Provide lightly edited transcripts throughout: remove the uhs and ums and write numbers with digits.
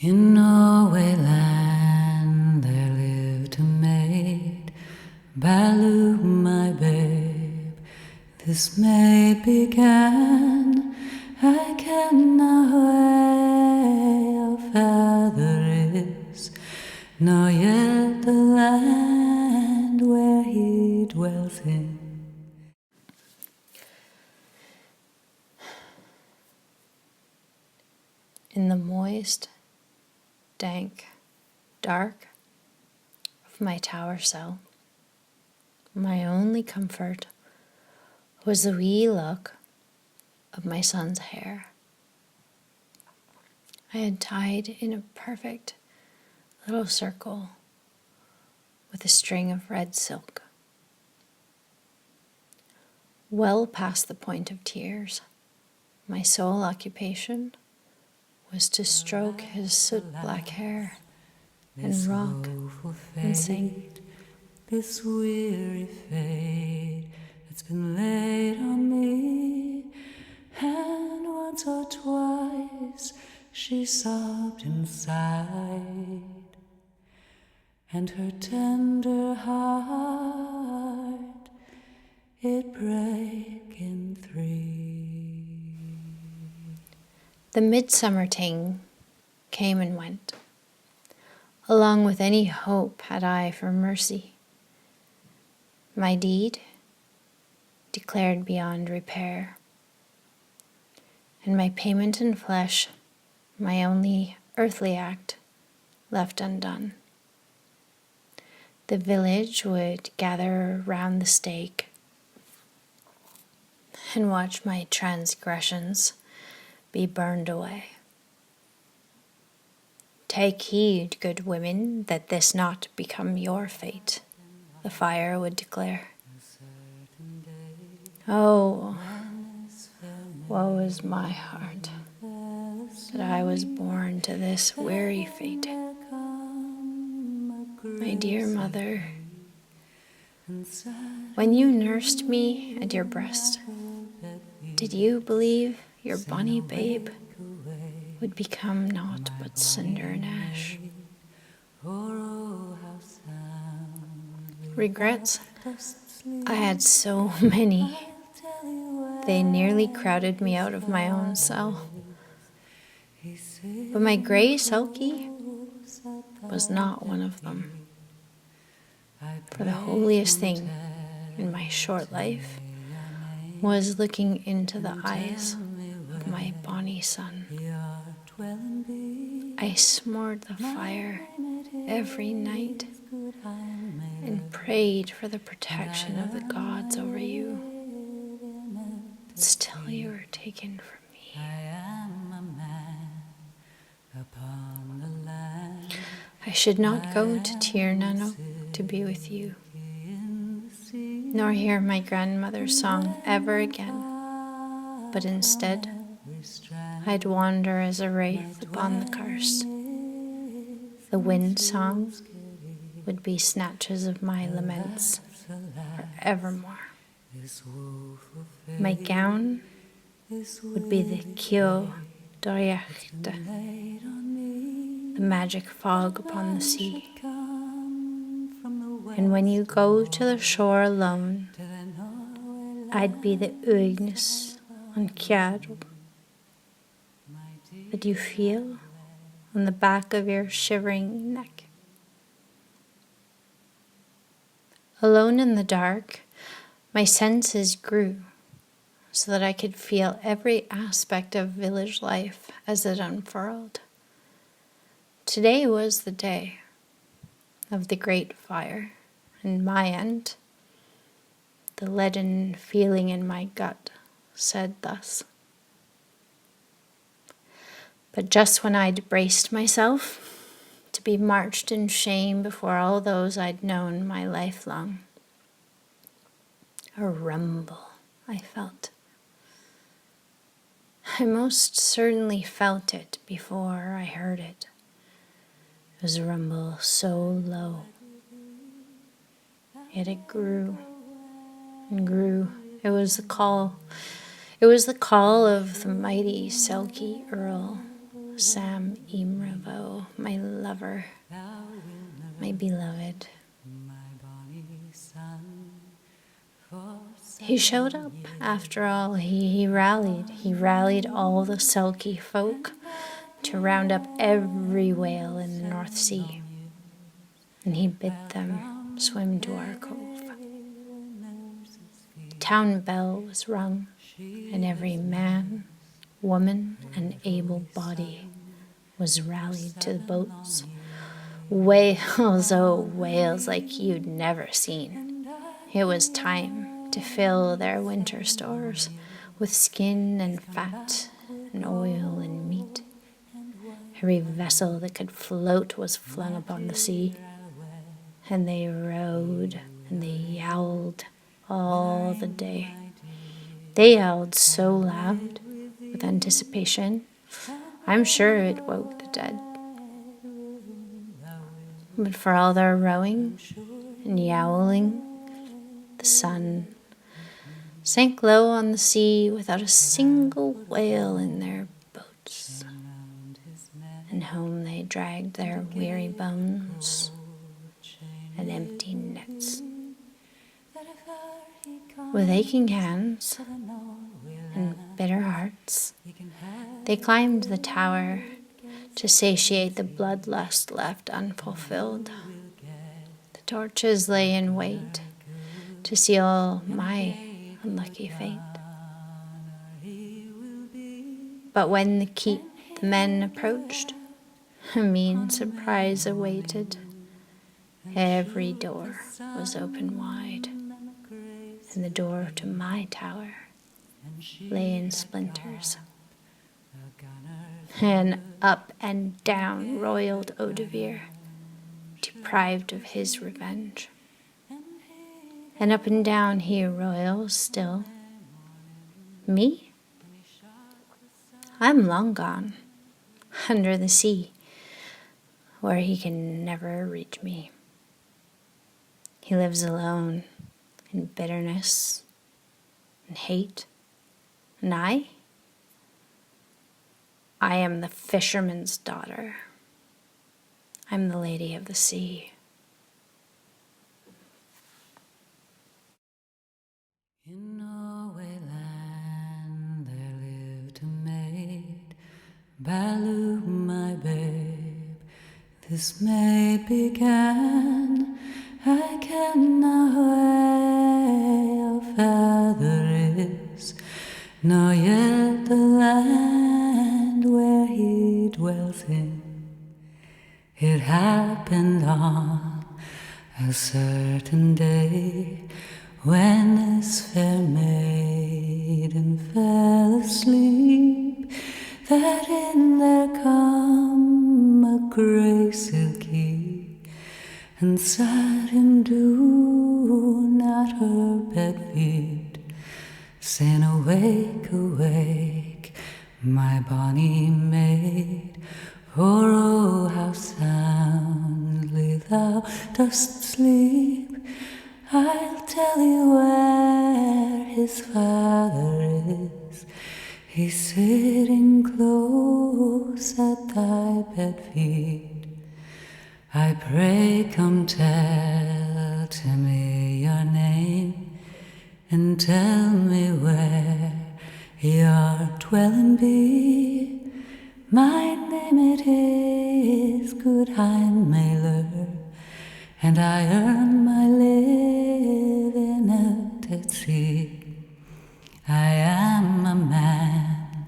In Norway land there lived a maid, Baloo, my babe. This maid began, I ken na way how father is, nor yet the land where he dwells in. In the moist, dank, dark of my tower cell, my only comfort was the wee look of my son's hair. I had tied in a perfect little circle with a string of red silk. Well past the point of tears, my sole occupation was to stroke his soot-black hair and rock and sing. This weary fate that's been laid on me, and once or twice she sobbed inside, and her tender heart it brake in three. The midsummer ting came and went, along with any hope had I for mercy. My deed declared beyond repair, and my payment in flesh, my only earthly act, left undone. The village would gather round the stake and watch my transgressions be burned away. Take heed, good women, that this not become your fate, the fire would declare. Oh, woe is my heart, that I was born to this weary fate. My dear mother, when you nursed me at your breast, did you believe your bonny babe would become naught but cinder and ash? Regrets? I had so many. They nearly crowded me out of my own cell. But my grey sulky was not one of them. For the holiest thing in my short life was looking into the eyes of my bonny son. I smored the fire every night and prayed for the protection of the gods over you. But still you were taken from me. I should not go to Tir Nano to be with you, nor hear my grandmother's song ever again, but instead I'd wander as a wraith upon the karst. The wind song would be snatches of my laments for evermore. My gown would be the Kyo Doriachta, the magic fog upon the sea. And when you go to the shore alone, I'd be the Uignis on Kiadro that you feel on the back of your shivering neck. Alone in the dark, my senses grew so that I could feel every aspect of village life as it unfurled. Today was the day of the great fire, and my end, the leaden feeling in my gut, said thus. But just when I'd braced myself to be marched in shame before all those I'd known my life long, a rumble I felt. I most certainly felt it before I heard it. It was a rumble so low, yet it grew and grew. It was the call of the mighty Selkie Earl Sam Imravo, my lover, my beloved. He showed up, after all. He rallied all the sulky folk to round up every whale in the North Sea, and he bid them swim to our cove. The town bell was rung, and every man, woman, and able body was rallied to the boats. Whales, oh whales, like you'd never seen. It was time to fill their winter stores with skin and fat and oil and meat. Every vessel that could float was flung upon the sea, and they rowed and they yowled all the day. They yowled so loud with anticipation, I'm sure it woke the dead. But for all their rowing and yowling, the sun sank low on the sea without a single whale in their boats. And home they dragged their weary bones and empty nets. With aching hands and bitter hearts, they climbed the tower to satiate the bloodlust left unfulfilled. The torches lay in wait to seal my unlucky fate. But when the keep the men approached, a mean surprise awaited. Every door was open wide, and the door to my tower lay in splinters. And up and down roiled Odeveer, deprived of his revenge. And up and down he roils still. Me? I'm long gone, under the sea, where he can never reach me. He lives alone in bitterness and hate, and I am the fisherman's daughter. I'm the lady of the sea. In Norway land there lived a maid, Baloo, my babe. This maid began, I ken not where our father is, nor yet the land where he dwells in. It happened on a certain day, when this fair maiden fell asleep, that in there come a grey silky, and sat him doon at her bed feet, saying, awake, awake, my bonny maid, for oh, how soundly thou dost sleep. I'll tell you where his father is. He's sitting close at thy bed feet. I pray come tell to me your name, and tell me where your dwelling be. My name it is Good Mailer, and I earn my living out at sea. I am a man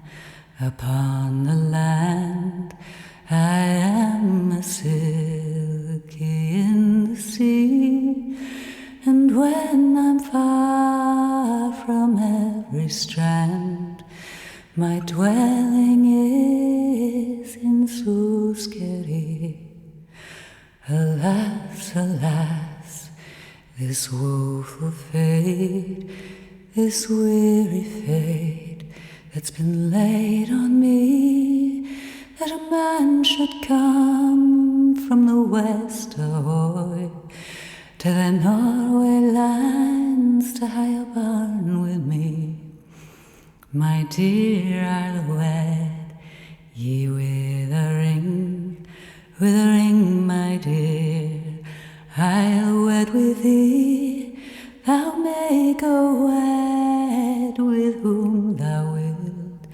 upon the land, I am a silky in the sea, and when I'm far from every strand, my dwelling is in Suskerry. Alas, alas, this woeful fate, this weary fate that's been laid on me, that a man should come from the west ahoy to the Norway lands to hire a barn with me. My dear, I'll wed ye with with a ring, my dear, I'll wed with thee. Thou may go wed with whom thou wilt.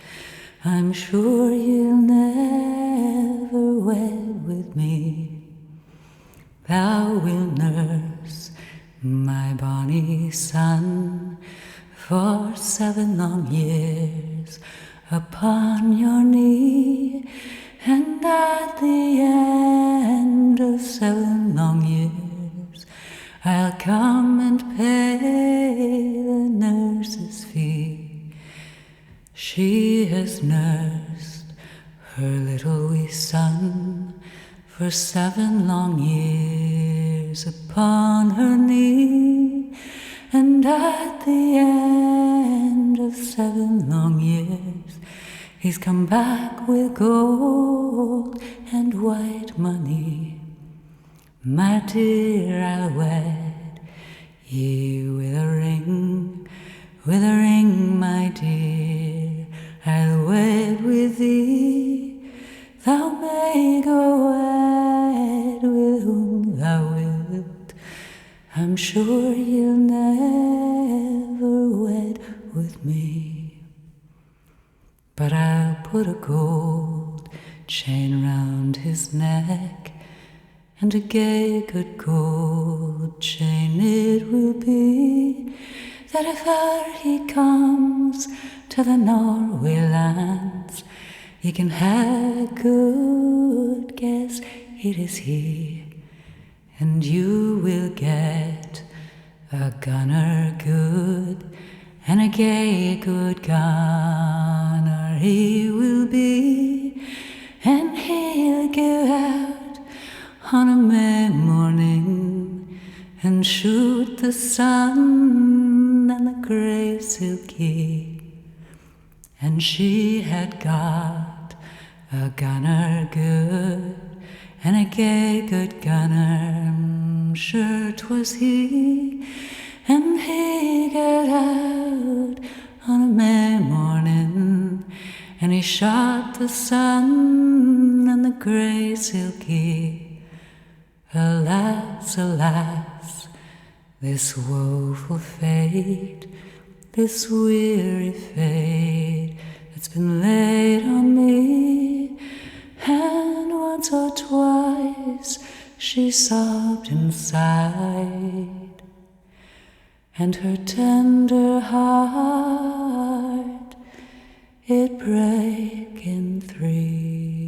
I'm sure you'll never wed with me. Thou wilt nurse my bonny son for 7 long years upon your knee, and at the end of 7 long years I'll come and pay the nurse's fee. She has nursed her little wee son for 7 long years upon her knee, and at the end of 7 long years he's come back with gold and white money. My dear, I'll wed ye with a ring, my dear, I'll wed with thee. Thou may go wed with whom thou wilt. I'm sure you'll never wed with me. But I'll put a gold chain round his neck, and a gay good gold chain it will be, that if e'er he comes to the Norway lands, ye can have a good guess it is he. And you will get a gunner good, and a gay good gunner he will be, and he'll go out on a May morning and shoot the sun and the grey silky. And she had got a gunner good, and a gay good gunner, sure 'twas he. And he got out on a May morning, and he shot the sun and the grey silky. Alas, alas, this woeful fate, this weary fate that's been laid on me. And once or twice she sobbed and sighed, and her tender heart it brake in 3.